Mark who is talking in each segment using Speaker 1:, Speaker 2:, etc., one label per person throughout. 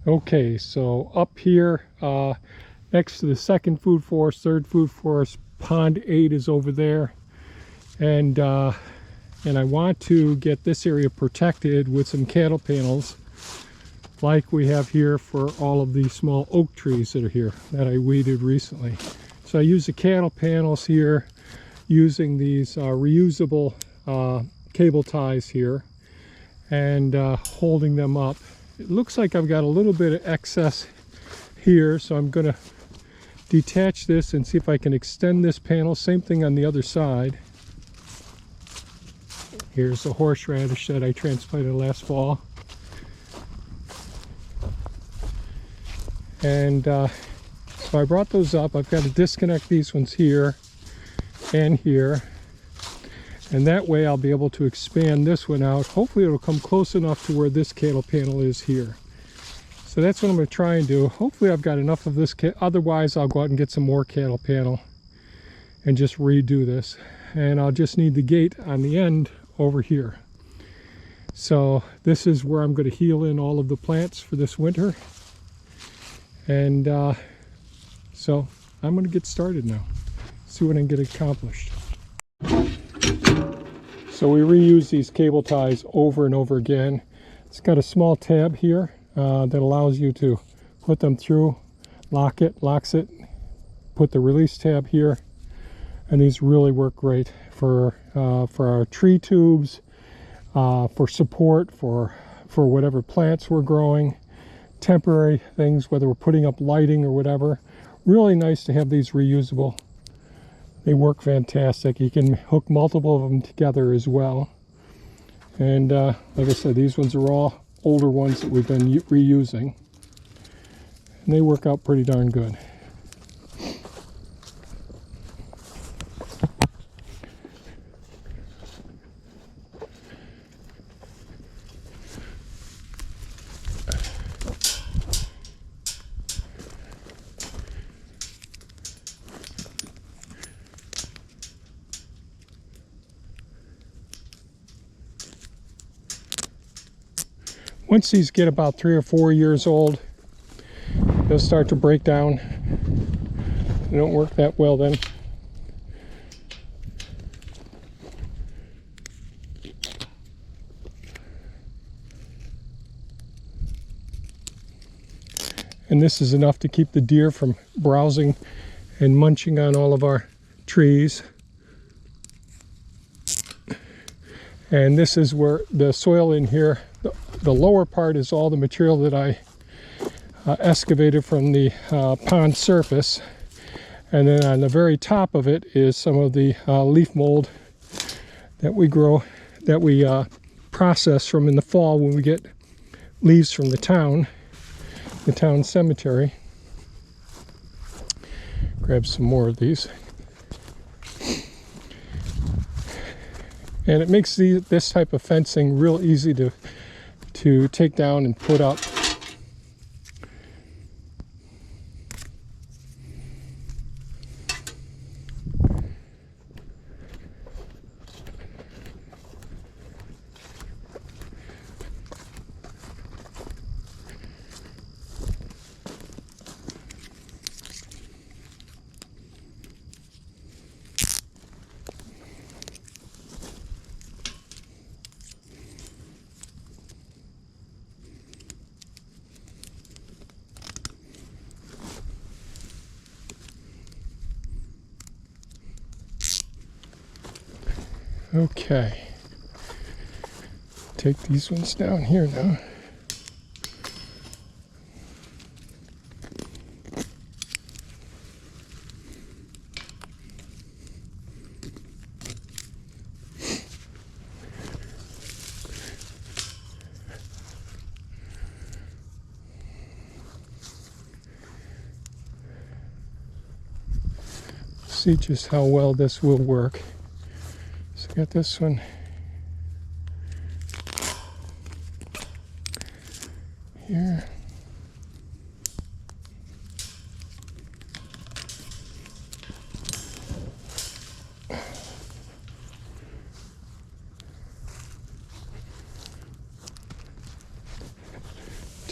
Speaker 1: Okay, so up here next to the second food forest, third food forest, pond 8 is over there, and I want to get this area protected with some cattle panels like we have here for all of these small oak trees that are here that I weeded recently. So I use the cattle panels here using these reusable cable ties here and holding them up. It looks like I've got a little bit of excess here, so I'm going to detach this and see if I can extend this panel. Same thing on the other side. Here's the horseradish that I transplanted last fall. And so I brought those up. I've got to disconnect these ones here and here. And that way I'll be able to expand this one out. Hopefully it'll come close enough to where this cattle panel is here. So that's what I'm going to try and do. Hopefully I've got enough of this. Otherwise I'll go out and get some more cattle panel and just redo this. And I'll just need the gate on the end over here. So this is where I'm going to heel in all of the plants for this winter. And so I'm going to get started now. See what I can get accomplished. So we reuse these cable ties over and over again. It's got a small tab here that allows you to put them through, locks it, put the release tab here, and these really work great for our tree tubes, for support, for whatever plants we're growing, temporary things, whether we're putting up lighting or whatever. Really nice to have these reusable. They work fantastic. You can hook multiple of them together as well. And like I said, these ones are all older ones that we've been reusing. And they work out pretty darn good. Once these get about 3 or 4 years old, they'll start to break down. They don't work that well then. And this is enough to keep the deer from browsing and munching on all of our trees. And this is where the soil in here, the lower part is all the material that I excavated from the pond surface. And then on the very top of it is some of the leaf mold that we grow, that we process from in the fall when we get leaves from the town cemetery. Grab some more of these. And it makes this type of fencing real easy to take down and put up. Okay, take these ones down here now. See just how well this will work. Got this one here.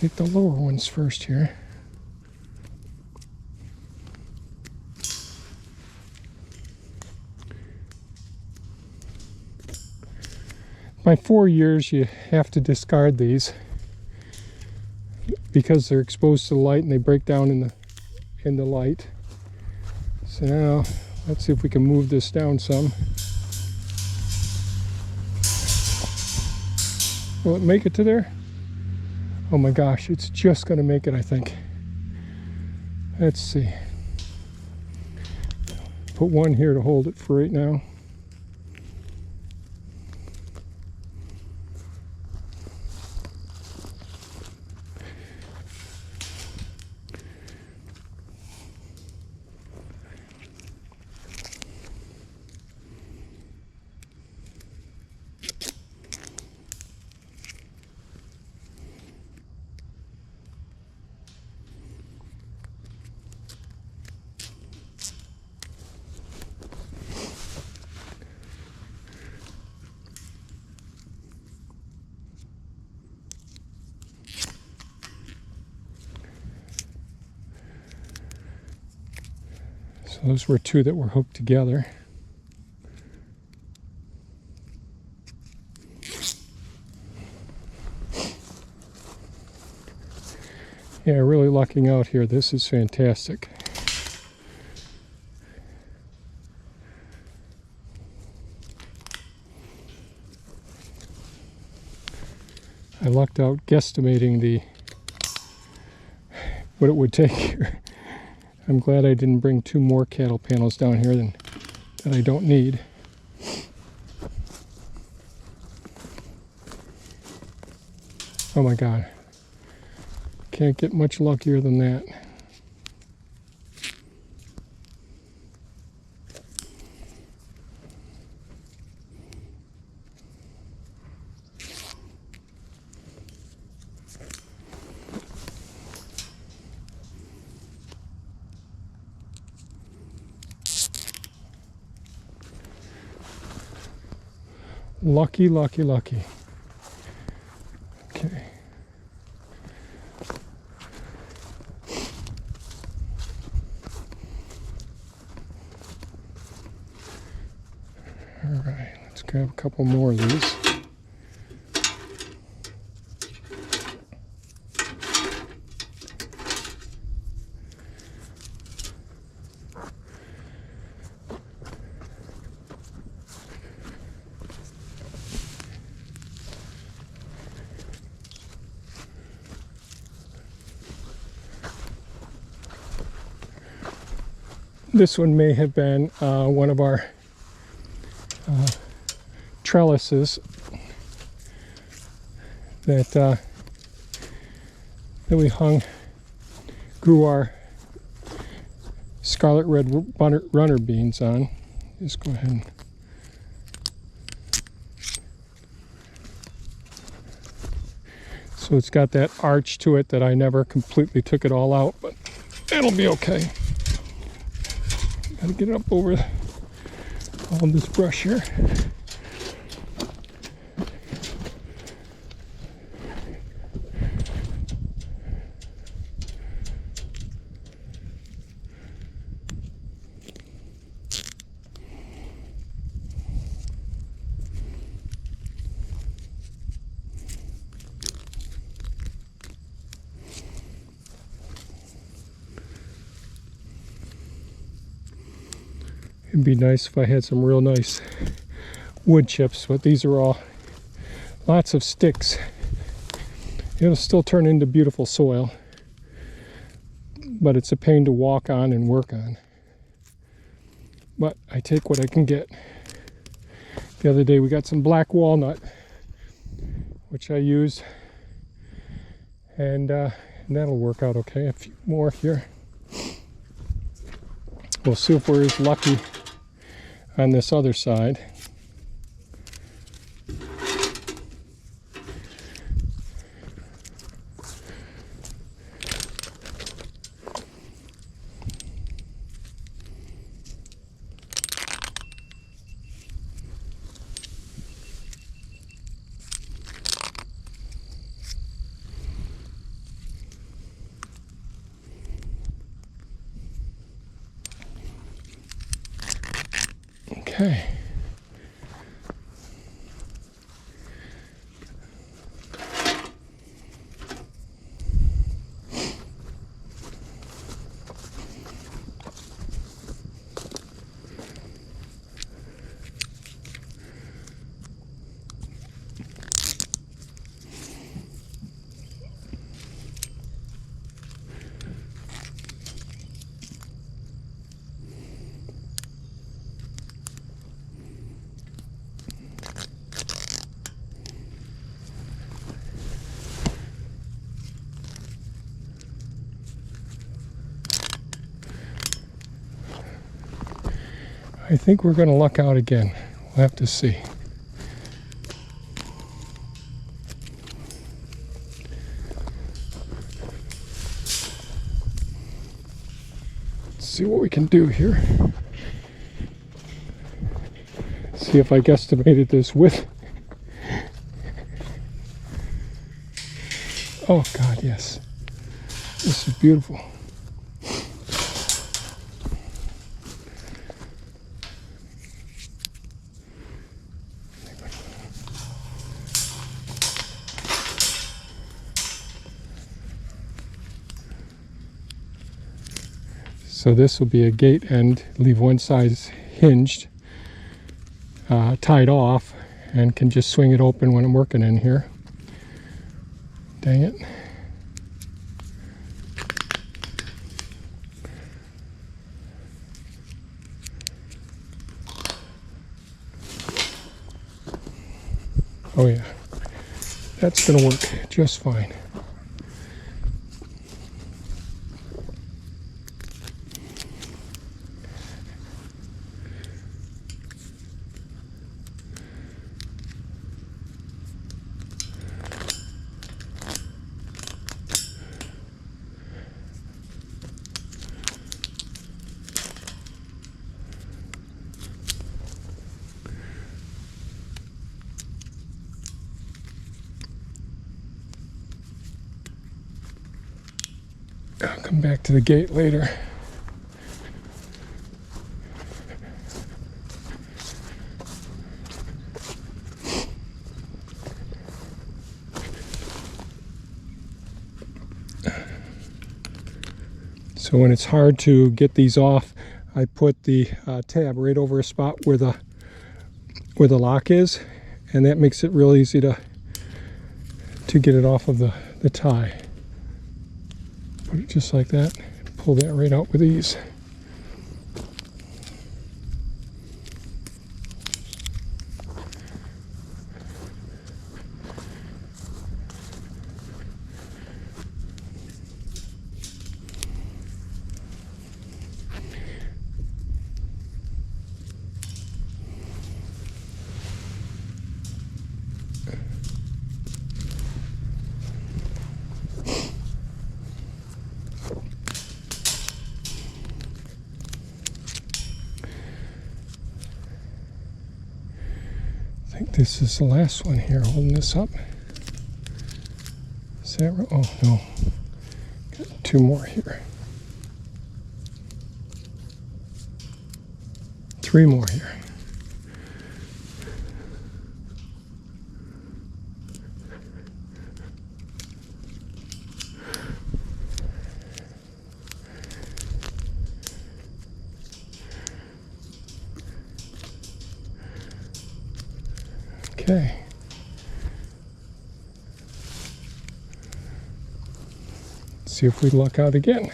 Speaker 1: take the lower ones first here. By 4 years, you have to discard these because they're exposed to the light and they break down in the light. So now, let's see if we can move this down some. Will it make it to there? Oh my gosh, it's just going to make it, I think. Let's see. Put one here to hold it for right now. So those were two that were hooked together. Yeah, really lucking out here. This is fantastic. I lucked out guesstimating what it would take here. I'm glad I didn't bring two more cattle panels down here that I don't need. Oh my God. Can't get much luckier than that. Lucky, lucky, lucky. Okay. All right, let's grab a couple more of these. This one may have been one of our trellises that we grew our scarlet red runner beans on. Just go ahead and so it's got that arch to it that I never completely took it all out, but it'll be okay. Gotta get it up over all this brush here. It'd be nice if I had some real nice wood chips, but these are all lots of sticks. It'll still turn into beautiful soil, but it's a pain to walk on and work on. But I take what I can get. The other day we got some black walnut, which I used, and that'll work out okay. A few more here. We'll see if we're as lucky on this other side. Okay. I think we're going to luck out again. We'll have to see. Let's see what we can do here. See if I guesstimated this width. Oh God, yes. This is beautiful. So this will be a gate end, leave one side hinged, tied off, and can just swing it open when I'm working in here. Dang it. Oh yeah, that's gonna work just fine. I'll come back to the gate later. So when it's hard to get these off, I put the tab right over a spot where the lock is, and that makes it real easy to get it off of the tie. Put it just like that, pull that right out with ease. I think this is the last one here, holding this up. Is that right? Oh no, got two more here. Three more here. Okay. Let's see if we luck out again.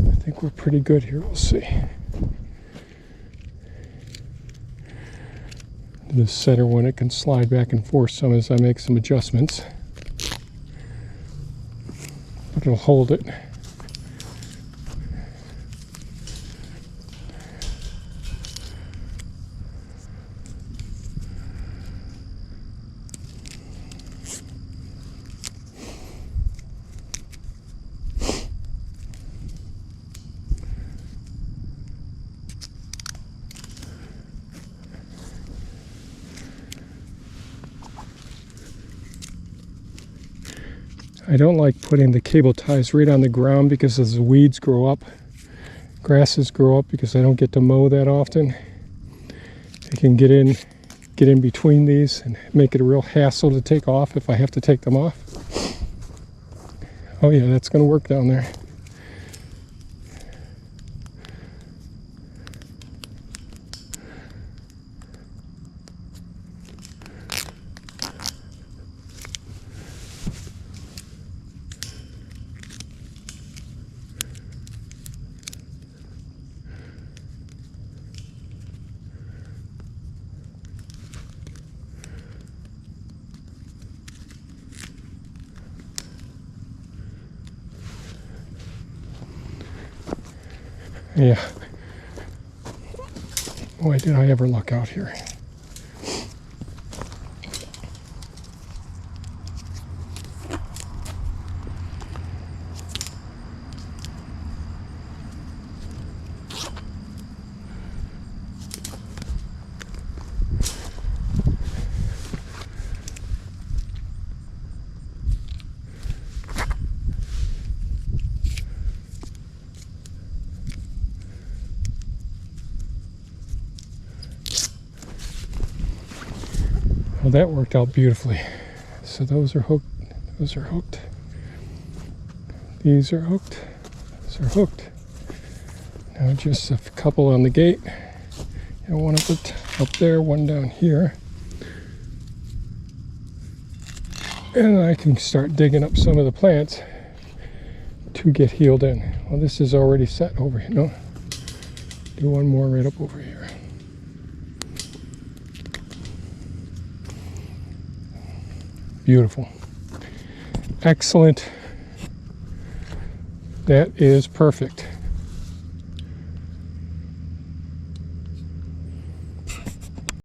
Speaker 1: I think we're pretty good here. We'll see. The center one, it can slide back and forth some as I make some adjustments. But it'll hold it. I don't like putting the cable ties right on the ground because as the weeds grow up, grasses grow up, because I don't get to mow that often. I can get in between these and make it a real hassle to take off if I have to take them off. Oh yeah, that's going to work down there. Yeah. Boy, did I ever luck out here. Well, that worked out beautifully. So those are hooked. Those are hooked. These are hooked. Those are hooked. Now just a couple on the gate. And one up there, one down here. And I can start digging up some of the plants to get healed in. Well, this is already set over here. No, do one more right up over here. Beautiful. Excellent. That is perfect.